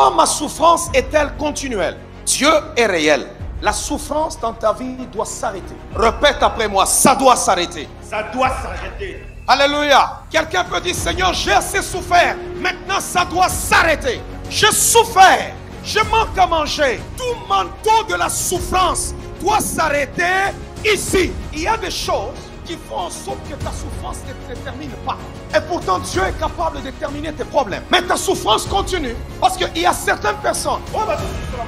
Pourquoi ma souffrance est-elle continuelle? Dieu est réel. La souffrance dans ta vie doit s'arrêter. Répète après moi, ça doit s'arrêter. Ça doit s'arrêter. Alléluia. Quelqu'un peut dire, Seigneur, j'ai assez souffert. Maintenant, ça doit s'arrêter. J'ai souffert. Je manque à manger. Tout manteau de la souffrance doit s'arrêter ici. Il y a des choses qui font en sorte que ta souffrance ne te termine pas. Et pourtant, Dieu est capable de terminer tes problèmes. Mais ta souffrance continue. Parce qu'il y a certaines personnes,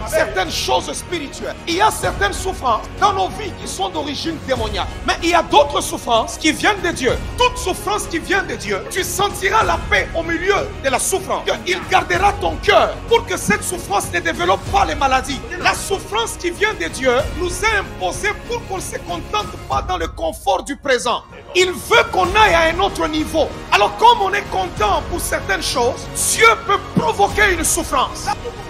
certaines choses spirituelles. Il y a certaines souffrances dans nos vies qui sont d'origine démoniaque. Mais il y a d'autres souffrances qui viennent de Dieu. Toute souffrance qui vient de Dieu, tu sentiras la paix au milieu de la souffrance. Il gardera ton cœur pour que cette souffrance ne développe pas les maladies. La souffrance qui vient de Dieu nous est imposée pour qu'on ne se contente pas dans le confort du présent. Il veut qu'on aille à un autre niveau. Alors comme on est content pour certaines choses, Dieu peut provoquer une souffrance.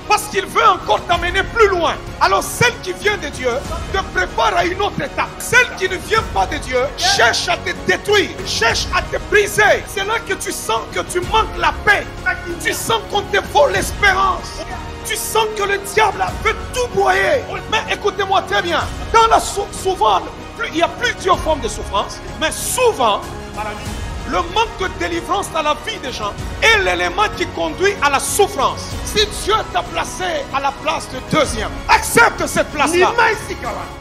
Parce qu'il veut encore t'amener plus loin. Alors celle qui vient de Dieu te prépare à une autre étape. Celle qui ne vient pas de Dieu cherche à te détruire, cherche à te briser. C'est là que tu sens que tu manques la paix. Tu sens qu'on te vole l'espérance. Tu sens que le diable veut tout broyer. Mais écoutez-moi très bien. Dans la souvent, il y a plusieurs formes de souffrance. Mais souvent, le manque de délivrance dans la vie des gens est l'élément qui conduit à la souffrance. Si Dieu t'a placé à la place de deuxième, accepte cette place-là.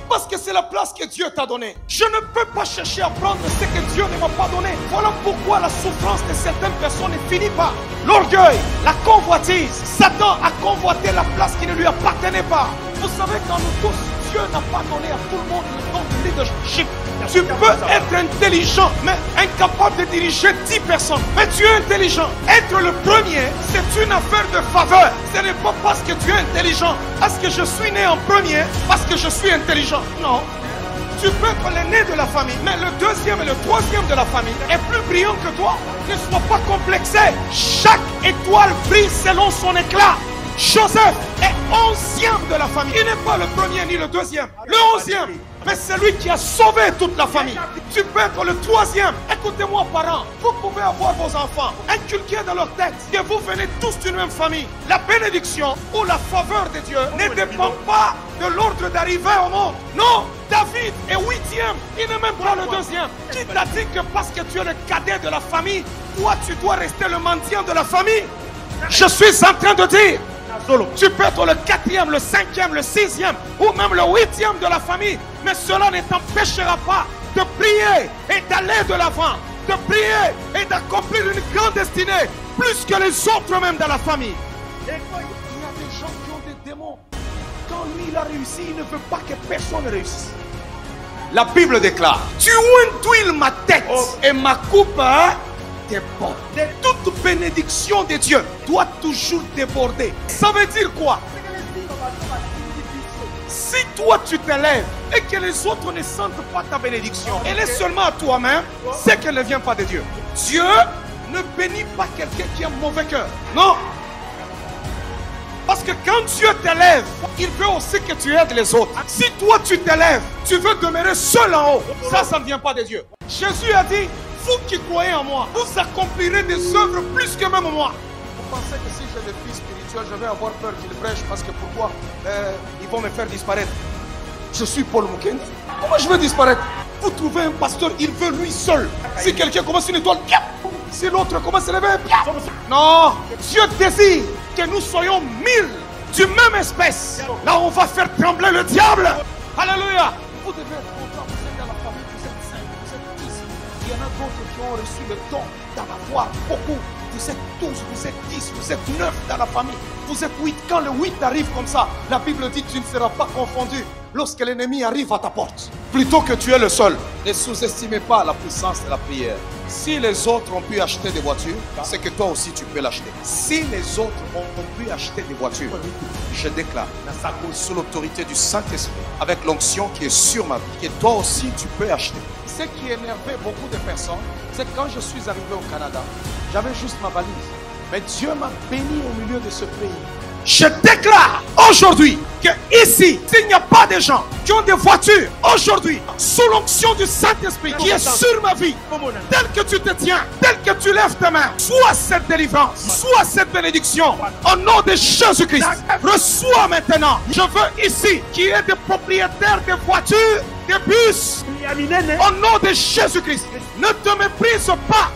Parce que c'est la place que Dieu t'a donnée. Je ne peux pas chercher à prendre ce que Dieu ne m'a pas donné. Voilà pourquoi la souffrance de certaines personnes ne finit pas. L'orgueil, la convoitise. Satan a convoité la place qui ne lui appartenait pas. Vous savez qu'en nous tous, Dieu n'a pas donné à tout le monde le don de leadership. Tu peux être intelligent, mais incapable de diriger 10 personnes. Mais tu es intelligent. Être le premier, c'est une affaire de faveur. Ce n'est pas parce que tu es intelligent, parce que je suis né en premier, parce que je suis intelligent. Non. Tu peux être l'aîné de la famille, mais le deuxième et le troisième de la famille est plus brillant que toi. Ne sois pas complexé. Chaque étoile brille selon son éclat. Joseph est 11e de la famille. Il n'est pas le premier ni le deuxième. Le 11e. Mais c'est lui qui a sauvé toute la famille. Tu peux être le 3e. Écoutez-moi, parents. Vous pouvez avoir vos enfants inculqués dans leur tête que vous venez tous d'une même famille. La bénédiction ou la faveur de Dieu ne dépend pas de l'ordre d'arrivée au monde. Non, David est 8e. Il n'est même pas le 2e. Qui t'a dit que parce que tu es le cadet de la famille, toi tu dois rester le mendiant de la famille? Je suis en train de dire, tu peux être le 4e, le 5e, le 6e ou même le 8e de la famille. Mais cela ne t'empêchera pas de prier et d'aller de l'avant. De prier et d'accomplir une grande destinée. Plus que les autres même dans la famille. Et il y a des gens qui ont des démons. Quand lui il a réussi, il ne veut pas que personne réussisse. La Bible déclare, tu onduiles ma tête et ma coupe déborde. Toute bénédiction de Dieu doit toujours déborder. Ça veut dire quoi? Si toi tu t'élèves et que les autres ne sentent pas ta bénédiction, elle est seulement à toi-même, c'est qu'elle ne vient pas de Dieu. Dieu ne bénit pas quelqu'un qui a un mauvais cœur. Non. Parce que quand Dieu t'élève, il veut aussi que tu aides les autres. Si toi tu t'élèves, tu veux demeurer seul en haut, ça ne vient pas de Dieu. Jésus a dit, vous qui croyez en moi, vous accomplirez des œuvres plus que même moi. Vous pensez que si j'ai des fils spirituels, je vais avoir peur qu'ils prêchent parce que pourquoi ils vont me faire disparaître? Je suis Paul Mukendi. Comment je veux disparaître? Vous trouvez un pasteur, il veut lui seul. Si quelqu'un commence une étoile, si l'autre commence à lever, non, Dieu désire que nous soyons 1000 du même espèce. Là, on va faire trembler le diable. Alléluia. Vous devez être content, vous êtes dans la famille, vous êtes 5, vous êtes 10. Il y en a d'autres qui ont reçu le don d'en avoir beaucoup. Vous êtes 12, vous êtes 10, vous êtes 9 dans la famille. Vous êtes 8. Quand le 8 arrive comme ça, la Bible dit que tu ne seras pas confondu lorsque l'ennemi arrive à ta porte. Plutôt que tu es le seul. Ne sous-estimez pas la puissance de la prière. Si les autres ont pu acheter des voitures, c'est que toi aussi tu peux l'acheter. Si les autres ont pu acheter des voitures, je déclare, sous l'autorité du Saint-Esprit, avec l'onction qui est sur ma vie, que toi aussi tu peux acheter. Ce qui énervait beaucoup de personnes, c'est que quand je suis arrivé au Canada, j'avais juste ma valise. Mais Dieu m'a béni au milieu de ce pays Je déclare aujourd'hui que ici, s'il n'y a pas de gens qui ont des voitures, aujourd'hui, sous l'onction du Saint-Esprit qui est sur ma vie, tel que tu te tiens, tel que tu lèves ta main, soit cette délivrance, soit cette bénédiction, au nom de Jésus-Christ, reçois maintenant. Je veux ici qu'il y ait des propriétaires de voitures, de bus, au nom de Jésus-Christ. Ne te méprise pas